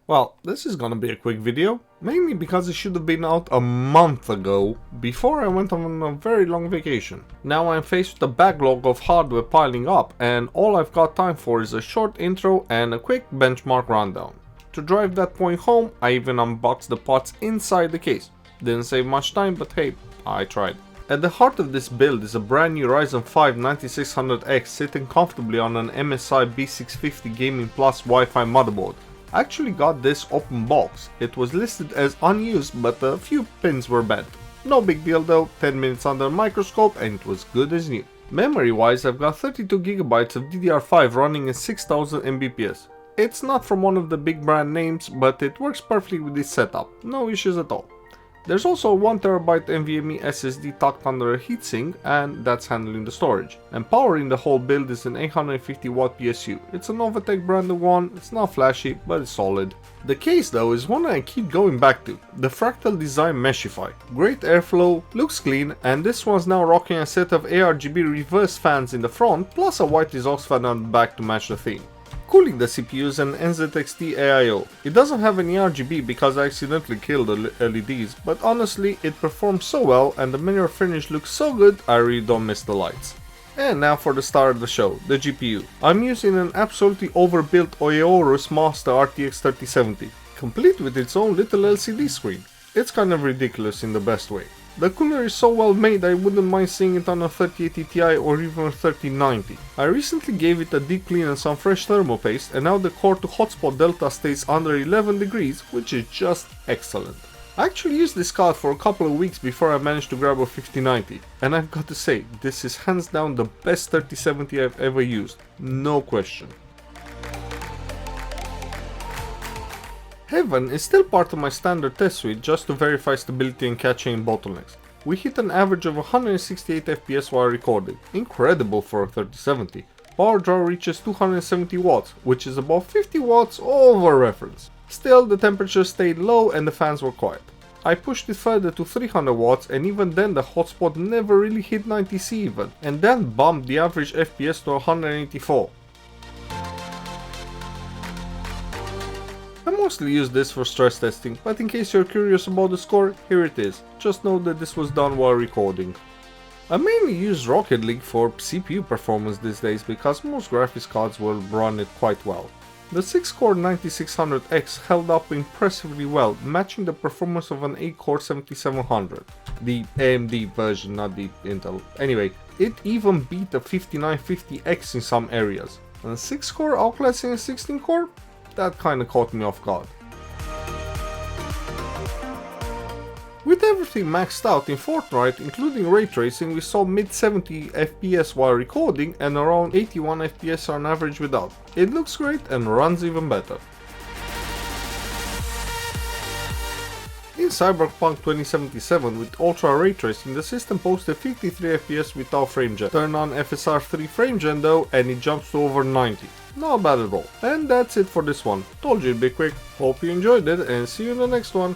Well, this is gonna be a quick video, mainly because it should have been out a month ago, before I went on a very long vacation. Now I'm faced with a backlog of hardware piling up, and all I've got time for is a short intro and a quick benchmark rundown. To drive that point home, I even unboxed the parts inside the case. Didn't save much time, but hey, I tried. At the heart of this build is a brand new Ryzen 5 9600X sitting comfortably on an MSI B650 Gaming Plus Wi-Fi motherboard. I actually got this open box. It was listed as unused, but a few pins were bent. No big deal though, 10 minutes under a microscope and it was good as new. Memory wise, I've got 32GB of DDR5 running at 6000 Mbps. It's not from one of the big brand names, but it works perfectly with this setup, no issues at all. There's also a 1TB NVMe SSD tucked under a heatsink, and that's handling the storage. And powering the whole build is an 850W PSU. It's a Novatech branded one, it's not flashy, but it's solid. The case though is one I keep going back to, the Fractal Design Meshify. Great airflow, looks clean, and this one's now rocking a set of ARGB reverse fans in the front, plus a white exhaust fan on the back to match the theme. Cooling the CPU is an NZXT AIO. It doesn't have any RGB because I accidentally killed the LEDs, but honestly it performs so well and the mirror finish looks so good I really don't miss the lights. And now for the star of the show, the GPU. I'm using an absolutely overbuilt AORUS Master RTX 3070, complete with its own little LCD screen. It's kind of ridiculous in the best way. The cooler is so well made I wouldn't mind seeing it on a 3080 Ti or even a 3090. I recently gave it a deep clean and some fresh thermal paste, and now the core to hotspot delta stays under 11 degrees, which is just excellent. I actually used this card for a couple of weeks before I managed to grab a 5090, and I've got to say, this is hands down the best 3070 I've ever used, no question. Heaven is still part of my standard test suite just to verify stability and catching bottlenecks. We hit an average of 168 FPS while recording, incredible for a 3070. Power draw reaches 270 watts, which is about 50 watts over reference. Still, the temperature stayed low and the fans were quiet. I pushed it further to 300 watts and even then the hotspot never really hit 90C even, and then bumped the average FPS to 184. I mostly use this for stress testing, but in case you're curious about the score, here it is. Just know that this was done while recording. I mainly use Rocket League for CPU performance these days because most graphics cards will run it quite well. The 6-core 9600X held up impressively well, matching the performance of an 8-core 7700. The AMD version, not the Intel. Anyway, it even beat the 5950X in some areas. And a 6-core outclassing a 16-core? That kinda caught me off guard. With everything maxed out in Fortnite, including ray tracing, we saw mid 70 FPS while recording and around 81 FPS on average without. It looks great and runs even better. In Cyberpunk 2077 with ultra ray tracing, the system posted 53 FPS without framegen. Turn on FSR 3 framegen though and it jumps to over 90. Not bad at all. And that's it for this one. Told you it'd be quick. Hope you enjoyed it and see you in the next one.